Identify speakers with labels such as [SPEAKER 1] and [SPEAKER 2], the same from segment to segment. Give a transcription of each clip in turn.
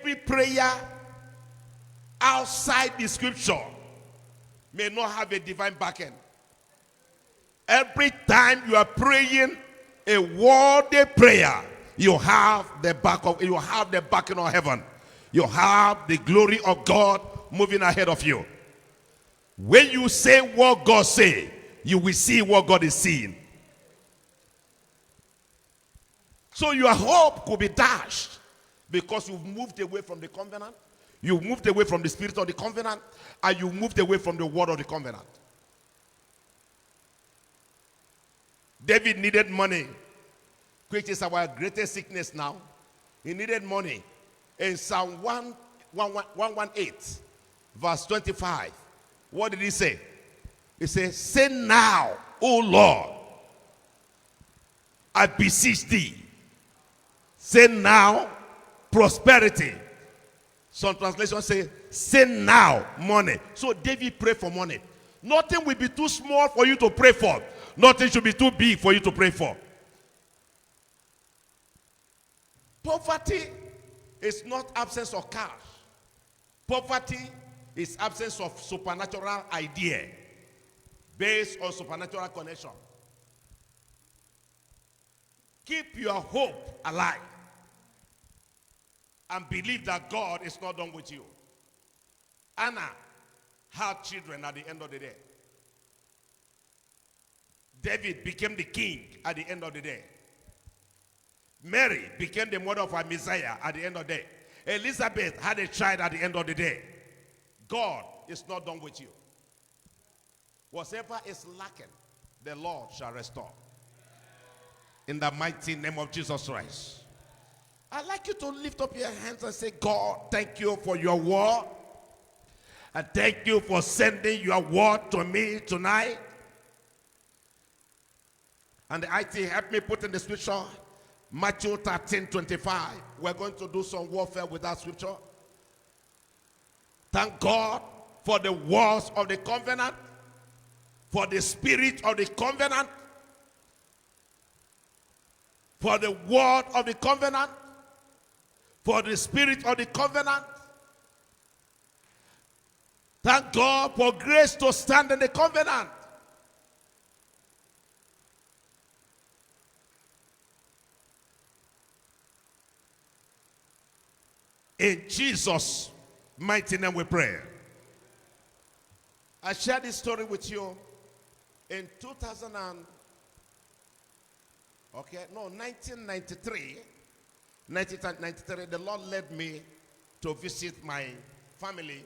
[SPEAKER 1] Every prayer outside the scripture may not have a divine backing. Every time you are praying a worthy prayer, you have the backing of heaven. You have the glory of God moving ahead of you. When you say what God say, you will see what God is seeing. So your hope could be dashed because you've moved away from the covenant, you moved away from the spirit of the covenant, and you moved away from the word of the covenant. David needed money, which is our greatest sickness now. He needed money. In Psalm 118, verse 25, what did he say? He says, say now, O Lord, I beseech thee. Say now, prosperity. Some translations say now, money. So David prayed for money. Nothing will be too small for you to pray for. Nothing should be too big for you to pray for. Poverty is not absence of cash. Poverty is absence of supernatural idea based on supernatural connection. Keep your hope alive and believe that God is not done with you. Anna had children at the end of the day. David became the king at the end of the day. Mary became the mother of our Messiah at the end of the day. Elizabeth had a child at the end of the day. God is not done with you. Whatever is lacking, the Lord shall restore. In the mighty name of Jesus Christ. I'd like you to lift up your hands and say, God, thank you for your word. And thank you for sending your word to me tonight. And the IT helped me put in the scripture, Matthew 13:25. We're going to do some warfare with that scripture. Thank God for the words of the covenant, for the spirit of the covenant, for the word of the covenant, for the spirit of the covenant. Thank God for grace to stand in the covenant. In Jesus' mighty name we pray. I shared this story with you in 1993. 1993, the Lord led me to visit my family.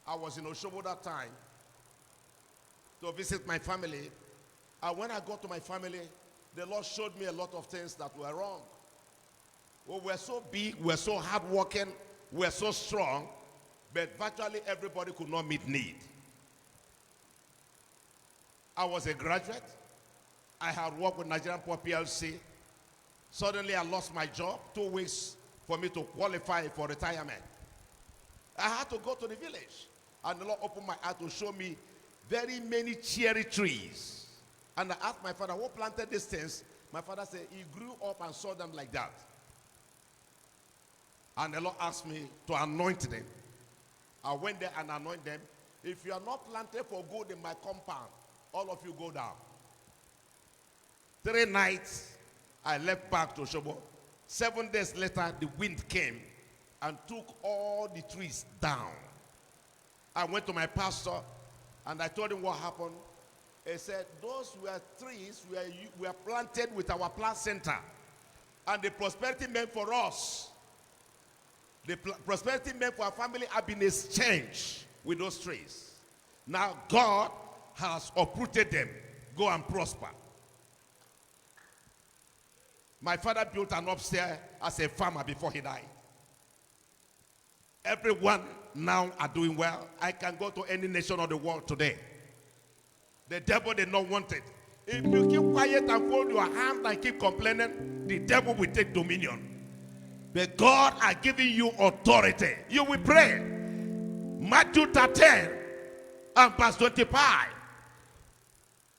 [SPEAKER 1] I was in Oshobo that time to visit my family. And when I got to my family, the Lord showed me a lot of things that were wrong. We were so big, we were so hardworking, we were so strong, but virtually everybody could not meet need. I was a graduate. I had worked with Nigerian Poor PLC. Suddenly I lost my job, 2 weeks for me to qualify for retirement. I had to go to the village. And the Lord opened my heart to show me very many cherry trees. And I asked my father, who planted these things? My father said, he grew up and saw them like that. And the Lord asked me to anoint them. I went there and anointed them. If you are not planted for good in my compound, all of you go down. 3 nights, I left back to Shobo. 7 days later, the wind came and took all the trees down. I went to my pastor and I told him what happened. He said, those were trees were planted with our plant center. And the prosperity meant for us, the prosperity meant for our family have been exchanged with those trees. Now God has uprooted them. Go and prosper. My father built an upstairs as a farmer before he died. Everyone now are doing well. I can go to any nation of the world today. The devil did not want it. If you keep quiet and fold your hand and keep complaining, the devil will take dominion. But God has given you authority. You will pray. Matthew 13 and verse 25.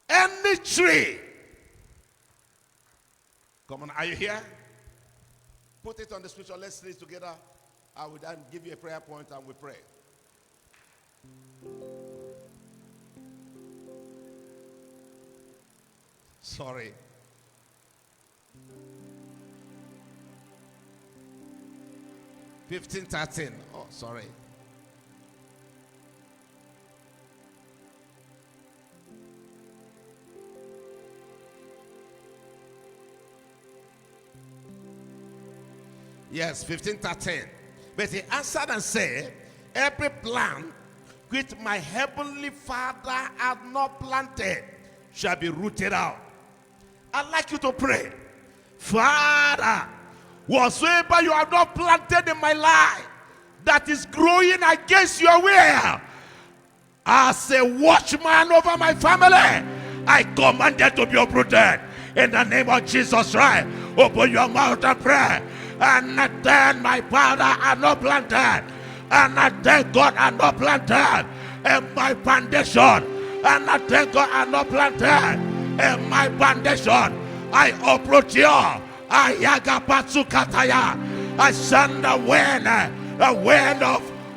[SPEAKER 1] Any tree. Come on, are you here? Put it on the scripture. Let's read together. I will then give you a prayer point and we pray. Sorry. $15.13. Oh, sorry. Yes, 15:13. But he answered and said, every plant which my heavenly Father hath not planted shall be rooted out. I'd like you to pray. Father, whatsoever you have not planted in my life that is growing against your will, as a watchman over my family, I command it to be uprooted in the name of Jesus Christ. Open your mouth and pray. And then my Father are not planted, and then God are not planted in my foundation, and then God are not planted in my foundation. I approach you. I send the wind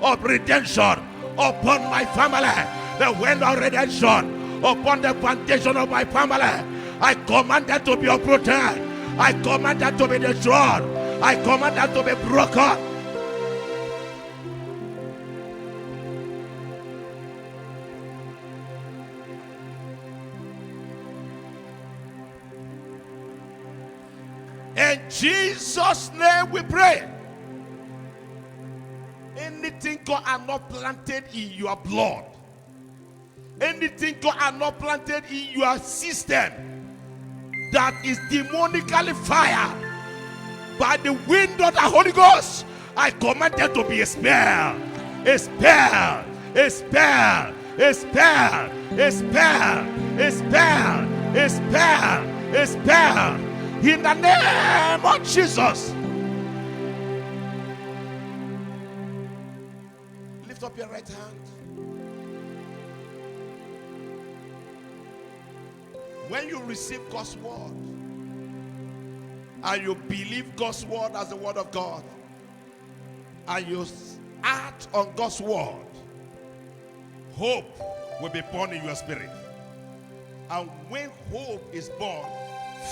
[SPEAKER 1] of redemption upon my family, the wind of redemption upon the foundation of my family. I command that to be uprooted. I command that to be destroyed. I command that to be broken. In Jesus' name we pray. Anything God has not planted in your blood, anything God has not planted in your system that is demonically fired by the wind of the Holy Ghost, I command them to be expelled. Expelled. Expelled. Expelled. Expelled. Expelled. Expelled. Expelled. In the name of Jesus. Lift up your right hand. When you receive God's word and you believe God's word as the word of God and you act on God's word, hope will be born in your spirit. And when hope is born,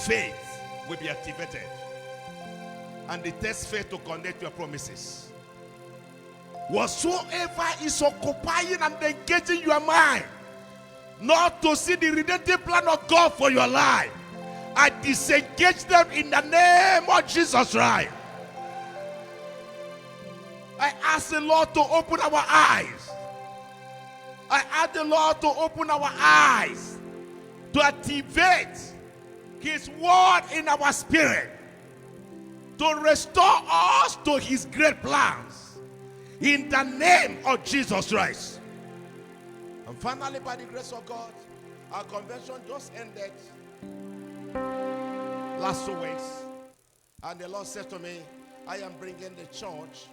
[SPEAKER 1] faith will be activated. And it takes faith to connect your promises. Whatsoever is occupying and engaging your mind not to see the redemptive plan of God for your life, I disengage them in the name of Jesus Christ. I ask the Lord to open our eyes. I ask the Lord to open our eyes to activate His word in our spirit, to restore us to His great plans in the name of Jesus Christ. And finally, by the grace of God, our convention just ended last 2 weeks, and the Lord said to me, I am bringing the church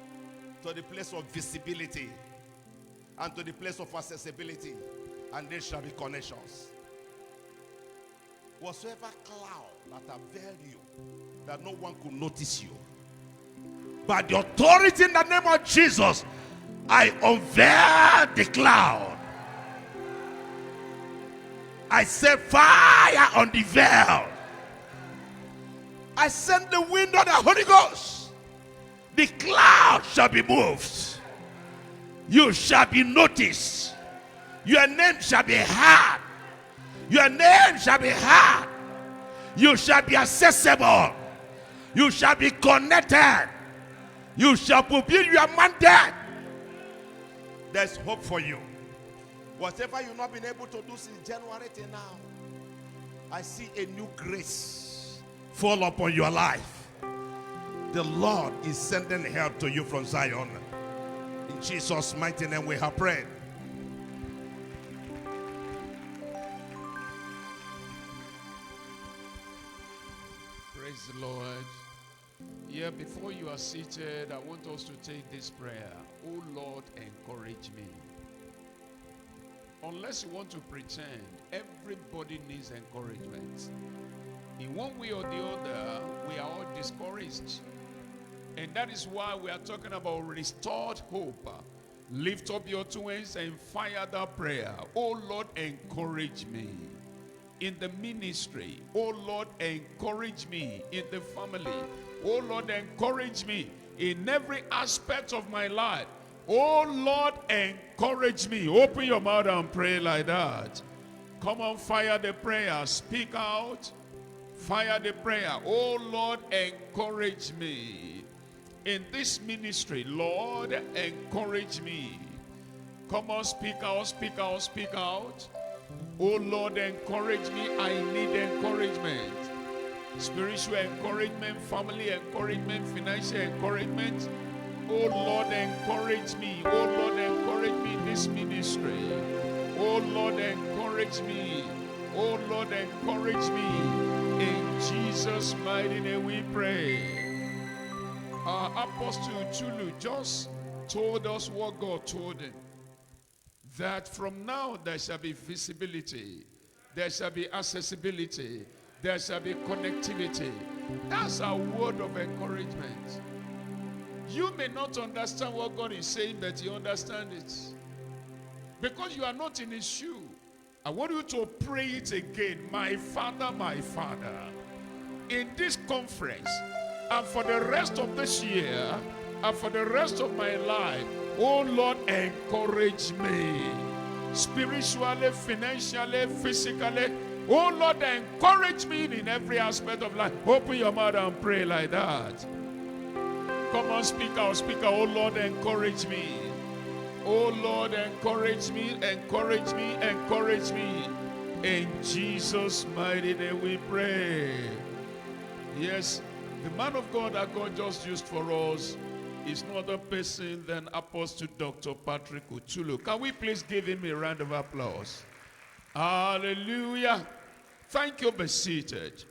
[SPEAKER 1] to the place of visibility and to the place of accessibility, and there shall be connections. Whatsoever cloud that have veiled you, that no one could notice you, by the authority in the name of Jesus, I unveil the cloud. I set fire on the veil. I send the wind of the Holy Ghost. The cloud shall be moved. You shall be noticed. Your name shall be heard. Your name shall be heard. You shall be accessible. You shall be connected. You shall fulfill your mandate. There's hope for you. Whatever you've not been able to do since January till now, I see a new grace fall upon your life. The Lord is sending help to you from Zion. In Jesus' mighty name we have prayed.
[SPEAKER 2] Praise the Lord. Here, before you are seated, I want us to take this prayer. Oh Lord, encourage me. Unless you want to pretend, everybody needs encouragement. In one way or the other, we are all discouraged. And that is why we are talking about restored hope. Lift up your two hands and fire that prayer. Oh Lord, encourage me in the ministry. Oh Lord, encourage me in the family. Oh Lord, encourage me in every aspect of my life. Oh Lord, encourage me. Open your mouth and pray like that. Come on, fire the prayer. Speak out. Fire the prayer. Oh Lord, encourage me in this ministry. Lord, encourage me. Come on, speak out, speak out, speak out. Oh Lord, encourage me. I need encouragement. Spiritual encouragement, family encouragement, financial encouragement. Oh Lord, encourage me. Oh Lord, encourage me in this ministry. Oh Lord, encourage me. Oh Lord, encourage me. In Jesus' mighty name we pray. Our Apostle Tulu just told us what God told him. That from now there shall be visibility. There shall be accessibility. There shall be connectivity. That's our word of encouragement. You may not understand what God is saying, but you understand it. Because you are not in his shoe. I want you to pray it again. My Father, in this conference, and for the rest of this year, and for the rest of my life, oh Lord, encourage me. Spiritually, financially, physically. Oh Lord, encourage me in every aspect of life. Open your mouth and pray like that. Come on, speak out, speak out. Oh Lord, encourage me. Oh Lord, encourage me, encourage me, encourage me. In Jesus' mighty name we pray. Yes, the man of God that God just used for us is no other person than Apostle Dr. Patrick Utulu. Can we please give him a round of applause? Hallelujah. Thank you. Be seated.